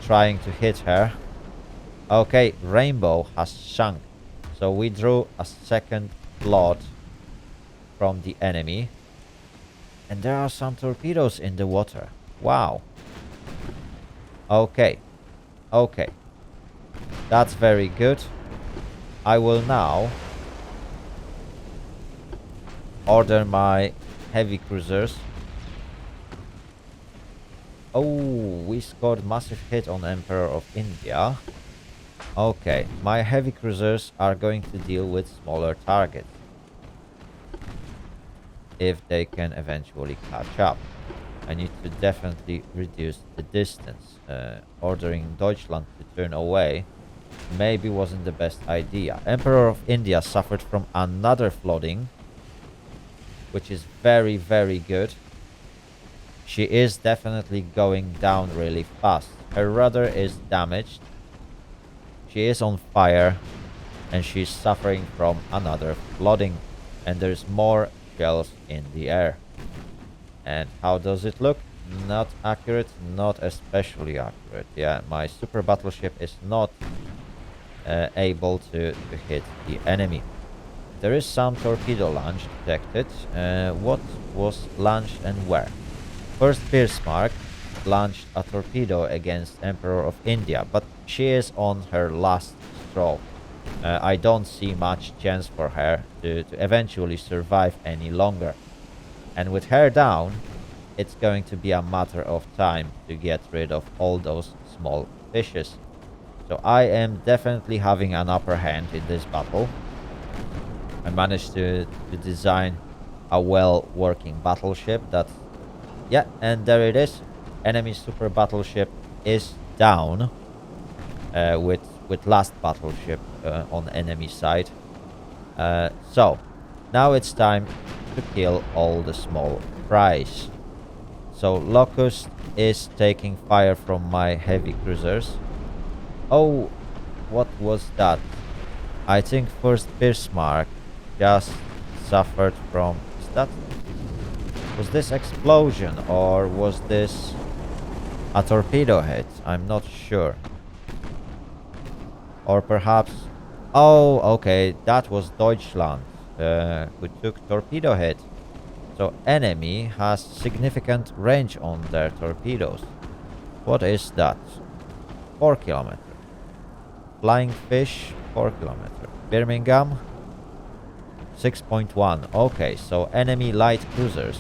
trying to hit her. Okay, Rainbow has sunk. So we drew a second flood from the enemy. And there are some torpedoes in the water. Wow. Okay. Okay. That's very good. I will now order my heavy cruisers. Oh, we scored massive hit on Emperor of India. Okay, my heavy cruisers are going to deal with smaller targets, if they can eventually catch up. I need to definitely reduce the distance. Ordering Deutchland to turn away maybe wasn't the best idea. Emperor of India suffered from another flooding, which is very, very good. She is definitely going down really fast. Her rudder is damaged. She is on fire, and she's suffering from another flooding. And there's more shells in the air. And how does it look? Not accurate, not especially accurate. Yeah, my super battleship is not able to hit the enemy. There is some torpedo launch detected. What was launched and where? First Bismarck launched a torpedo against Emperor of India, but she is on her last stroke. I don't see much chance for her to eventually survive any longer. And with her down, it's going to be a matter of time to get rid of all those small fishes. So I am definitely having an upper hand in this battle. I managed to design a well-working battleship that... Yeah, and there it is. Enemy super battleship is down with last battleship on enemy side. So now it's time to kill all the small fries. So Locust is taking fire from my heavy cruisers. Oh, what was that? I think first Bismarck just suffered from... Is that... Was this explosion or was this a torpedo hit? I'm not sure. Or perhaps... Oh, okay, that was Deutchland who took torpedo hit. So enemy has significant range on their torpedoes. What is that? 4 kilometers. Flying Fish, 4 kilometers. Birmingham, 6.1. Okay, so enemy light cruisers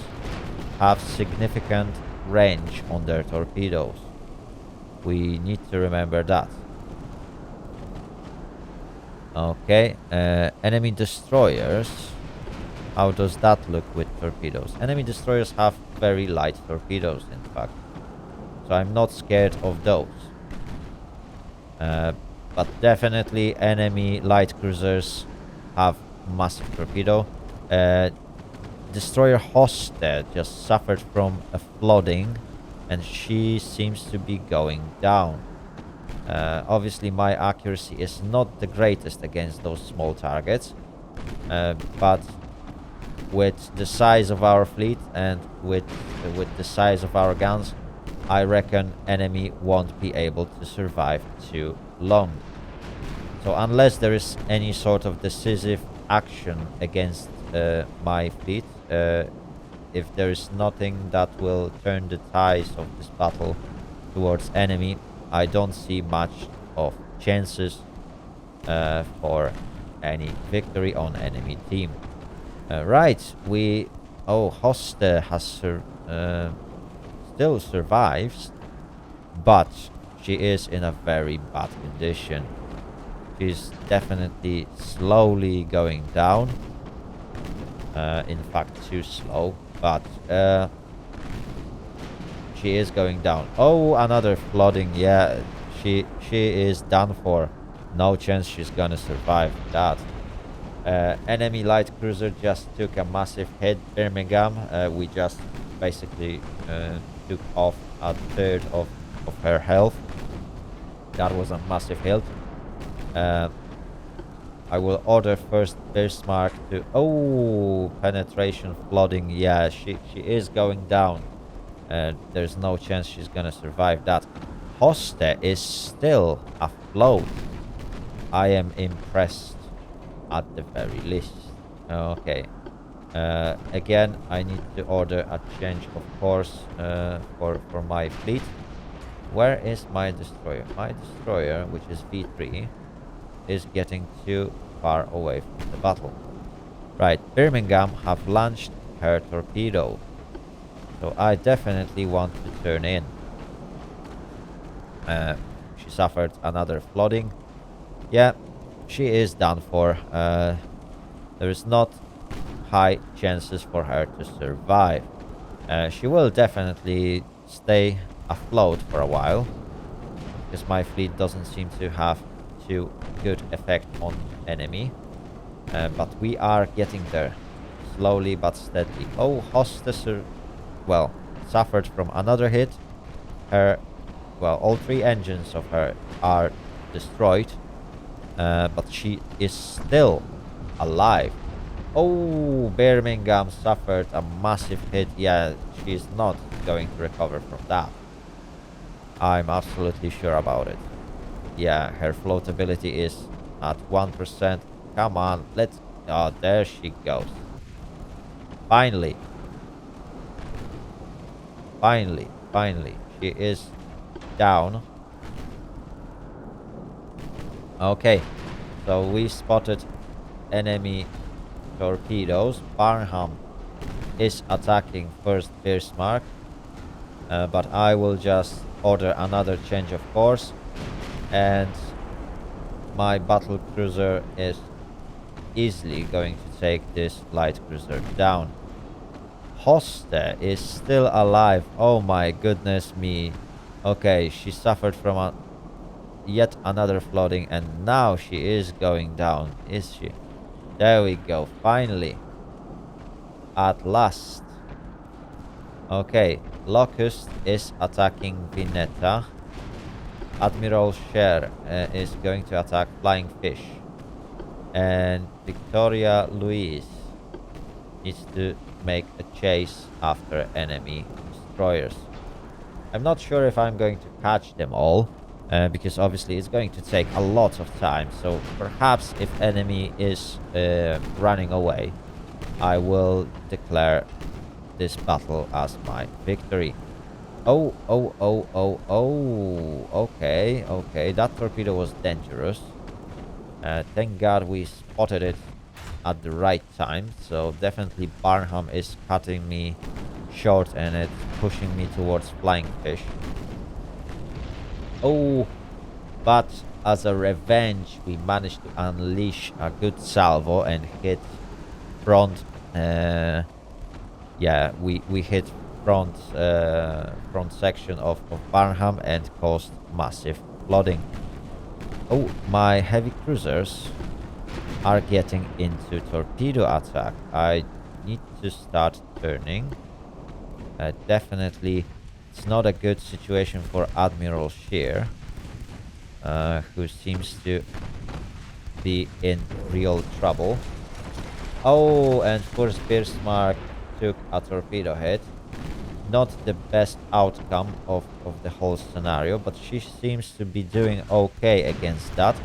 have significant range on their torpedoes. We need to remember that. Okay, enemy destroyers. How does that look with torpedoes? Enemy destroyers have very light torpedoes, in fact. So I'm not scared of those. But definitely enemy light cruisers have massive torpedo. destroyer Hoste just suffered from a flooding, and she seems to be going down. Obviously, my accuracy is not the greatest against those small targets, but with the size of our fleet and with the size of our guns, I reckon enemy won't be able to survive too long. So unless there is any sort of decisive action against my fleet, if there is nothing that will turn the tides of this battle towards enemy, I don't see much of chances for any victory on enemy team. Right, Hoste has still survives, but she is in a very bad condition. She's definitely slowly going down. In fact, too slow, but she is going down. Oh, another flooding. Yeah, she is done for. No chance she's gonna survive that. Enemy light cruiser just took a massive hit. Birmingham, we just basically took off a third of her health. That was a massive hit. I will order first Bismarck to... Oh, penetration flooding. Yeah, she is going down. There's no chance she's gonna survive that. Hoste is still afloat. I am impressed at the very least. Okay. Again, I need to order a change of course for my fleet. Where is my destroyer? My destroyer, which is V3, is getting too far away from the battle. Right, Birmingham have launched her torpedo, so I definitely want to turn in. She suffered another flooding. Yeah, she is done for. There is not high chances for her to survive. She will definitely stay afloat for a while, because my fleet doesn't seem to have too good effect on enemy. But we are getting there, slowly but steadily. Oh, Hoste, well, suffered from another hit. All three engines of her are destroyed, but she is still alive. Oh, Birmingham suffered a massive hit. Yeah, she is not going to recover from that. I'm absolutely sure about it. Yeah, her floatability is at 1%. Come on, let's... Oh, there she goes. Finally. She is down. Okay, so we spotted enemy torpedoes. Barnham is attacking first Bismarck, but I will just order another change of course, and my battle cruiser is easily going to take this light cruiser down. Hoste is still alive. Oh my goodness me. Okay, she suffered from yet another flooding, and now she is going down, is she? There we go, finally. At last. Okay, Locust is attacking Vineta. Admiral Sher is going to attack Flying Fish. And Victoria Louise needs to make a chase after enemy destroyers. I'm not sure if I'm going to catch them all, because obviously it's going to take a lot of time. So perhaps if enemy is running away, I will declare this battle as my victory. Oh, okay, that torpedo was dangerous. Thank God we spotted it at the right time. So definitely Barnham is cutting me short and it's pushing me towards Flying Fish. Oh, but as a revenge, we managed to unleash a good salvo and hit front. Yeah, we hit front section of Barnham and caused massive flooding. Oh, my heavy cruisers are getting into torpedo attack. I need to start turning. Definitely, it's not a good situation for Admiral Shear, who seems to be in real trouble. Oh, and first Bismarck took a torpedo hit. Not the best outcome of the whole scenario, but she seems to be doing okay against that.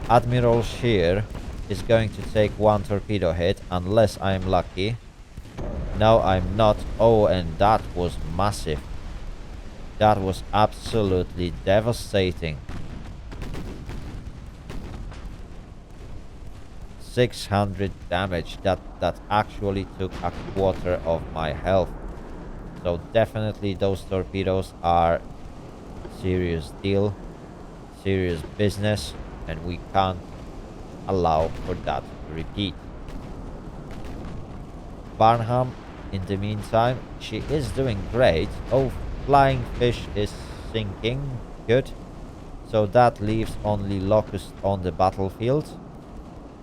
Admiral Shear is going to take one torpedo hit unless I'm lucky. No, I'm not. Oh, and that was massive. That was absolutely devastating. 600 damage. That actually took a quarter of my health. So definitely those torpedoes are serious deal, serious business, and we can't allow for that to repeat. Barnham, in the meantime, she is doing great. Oh, flying fish is sinking. Good. So that leaves only Locust on the battlefield.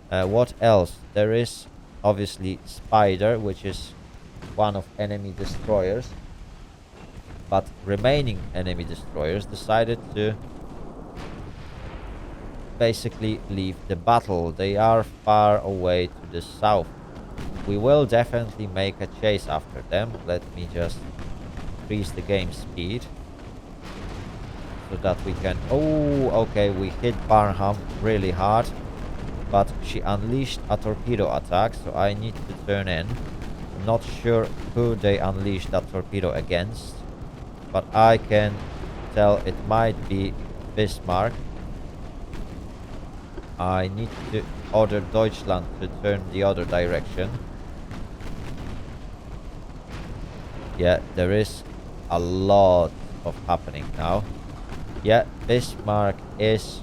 What else? There is obviously Spider, which is one of enemy destroyers. But remaining enemy destroyers decided to basically leave the battle. They are far away to the south. We will definitely make a chase after them. Let me just increase the game speed so that we can... Oh, okay, we hit Barnham really hard, but she unleashed a torpedo attack, so I need to turn in. I'm not sure who they unleashed that torpedo against, but I can tell it might be Bismarck. I need to order Deutchland to turn the other direction. Yeah, there is a lot of happening now. Yeah, Bismarck is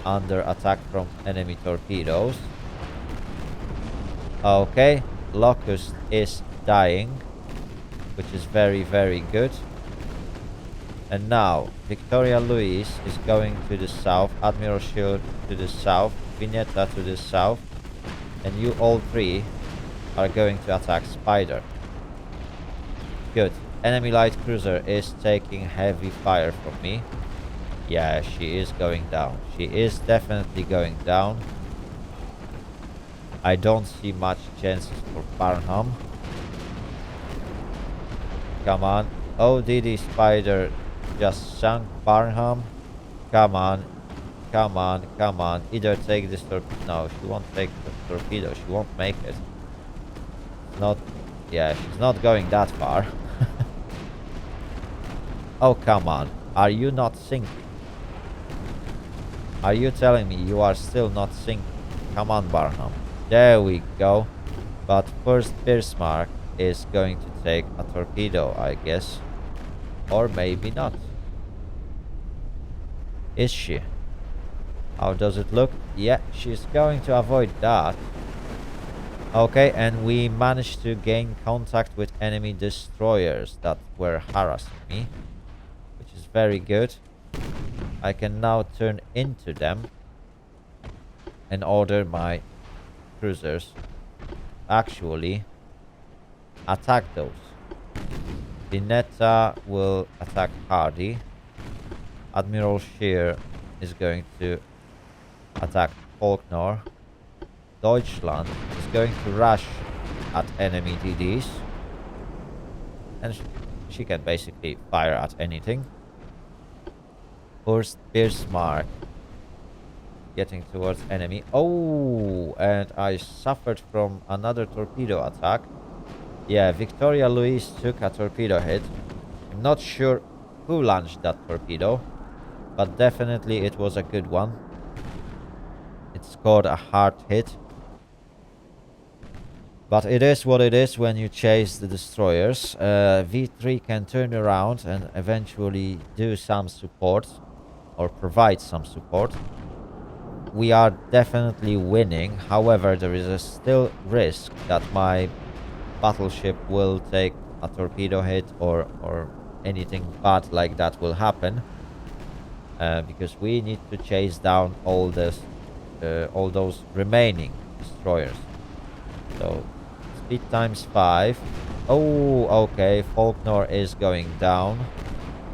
under attack from enemy torpedoes. Okay, Locust is dying, which is very, very good. And now, Victoria Louise is going to the south, Admiral Shield to the south, Vineta to the south, and you all three are going to attack Spider. Good. Enemy light cruiser is taking heavy fire from me. Yeah, she is going down. She is definitely going down. I don't see much chances for Barnham. Come on. Oh, DD Spider just sunk Barnham. Come on. Come on. Come on. Either take this torpedo. No, she won't take the torpedo. She won't make it. Not... Yeah, she's not going that far. Oh, come on. Are you not sinking? Are you telling me you are still not sinking? Come on, Barnham. There we go. But first Bismarck is going to take a torpedo, I guess. Or maybe not. Is she? How does it look? Yeah, she's going to avoid that. Okay, and we managed to gain contact with enemy destroyers that were harassing me, which is very good. I can now turn into them and order my cruisers actually attack those. Vineta will attack Hardy. Admiral Shear is going to attack Faulkner. Deutschland is going to rush at enemy DDs, and she can basically fire at anything. First Bismarck getting towards enemy. Oh, and I suffered from another torpedo attack. Yeah, Victoria Louise took a torpedo hit. I'm not sure who launched that torpedo, but definitely it was a good one. It scored a hard hit. But it is what it is when you chase the destroyers. V3 can turn around and eventually do some support, or provide some support. We are definitely winning. However, there is a still risk that my battleship will take a torpedo hit, or anything bad like that will happen. Because we need to chase down all those remaining destroyers. So it's Speed times 5. Oh, okay. Faulkner is going down.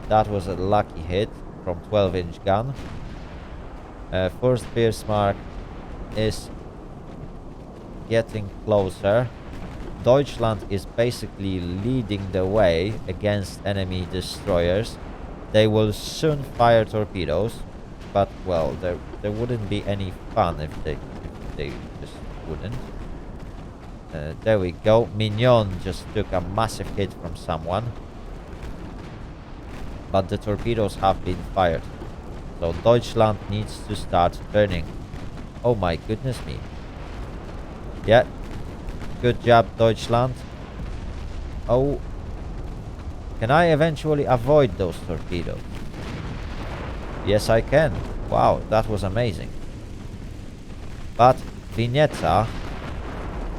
That was a lucky hit from 12-inch gun. First Bismarck is getting closer. Deutschland is basically leading the way against enemy destroyers. They will soon fire torpedoes, but well, there wouldn't be any fun if they just wouldn't. There we go. Mignon just took a massive hit from someone, but the torpedoes have been fired, so Deutschland needs to start turning. Oh my goodness me. Yeah, good job, Deutschland. Oh, can I eventually avoid those torpedoes? Yes, I can. Wow, that was amazing. But Vineta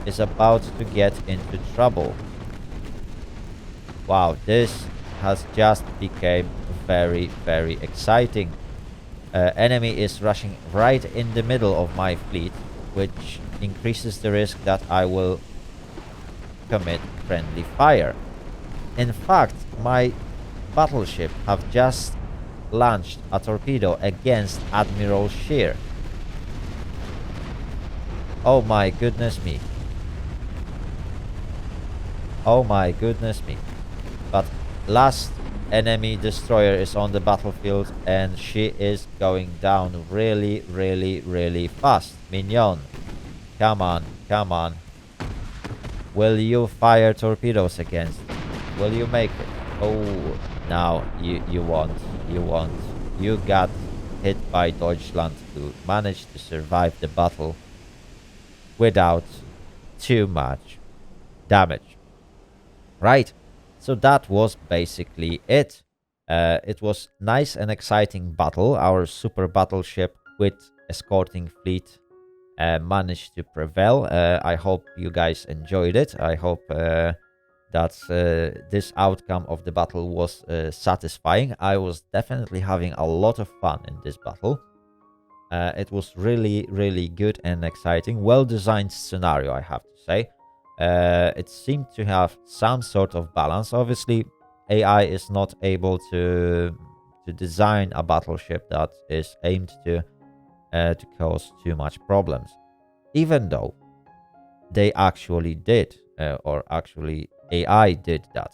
is about to get into trouble. Wow, this has just become very, very exciting. Enemy is rushing right in the middle of my fleet, which increases the risk that I will commit friendly fire. In fact, my battleship have just launched a torpedo against Admiral Shear. Oh my goodness me. Oh my goodness me. But last enemy destroyer is on the battlefield and she is going down really, really, really fast. Mignon, come on, come on. Will you fire torpedoes against? Will you make it? Oh, now you won't. You won't. You got hit by Deutschland to manage to survive the battle without too much damage. Right. So that was basically it. It was nice and exciting battle. Our super battleship with escorting fleet managed to prevail. I hope you guys enjoyed it. I hope that this outcome of the battle was satisfying. I was definitely having a lot of fun in this battle. It was really, really good and exciting. Well-designed scenario, I have to say. It seemed to have some sort of balance. Obviously, AI is not able to design a battleship that is aimed to cause too much problems. Even though they actually did, or actually AI did that.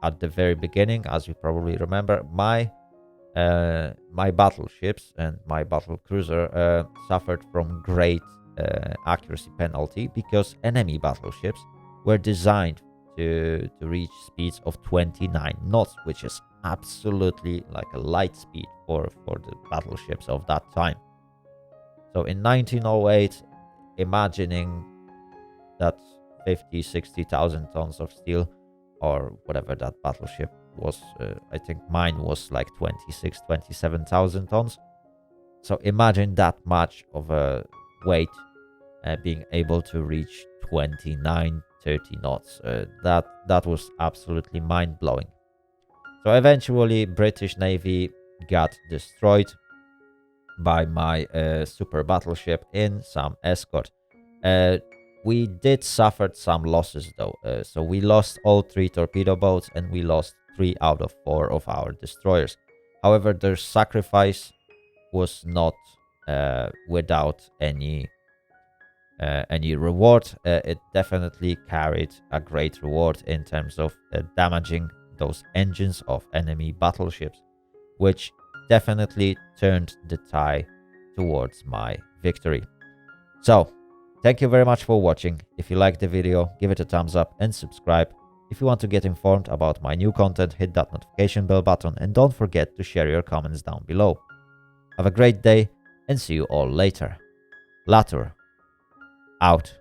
At the very beginning, as you probably remember, my battleships and my battle cruiser suffered from great accuracy penalty because enemy battleships were designed to reach speeds of 29 knots, which is absolutely like a light speed for the battleships of that time. So in 1908, imagining that 50,000-60,000 tons of steel, or whatever that battleship was, I think mine was like 26,000-27,000 tons. So imagine that much of a weight being able to reach 29-30 knots. That was absolutely mind-blowing. So eventually British Navy got destroyed by my super battleship in some escort. We did suffer some losses though. So we lost all 3 torpedo boats and we lost 3 out of 4 of our destroyers. However, their sacrifice was not without any reward. It definitely carried a great reward in terms of damaging those engines of enemy battleships, which definitely turned the tide towards my victory. So, thank you very much for watching. If you liked the video, give it a thumbs up and subscribe. If you want to get informed about my new content, hit that notification bell button and don't forget to share your comments down below. Have a great day and see you all later. Later. Out.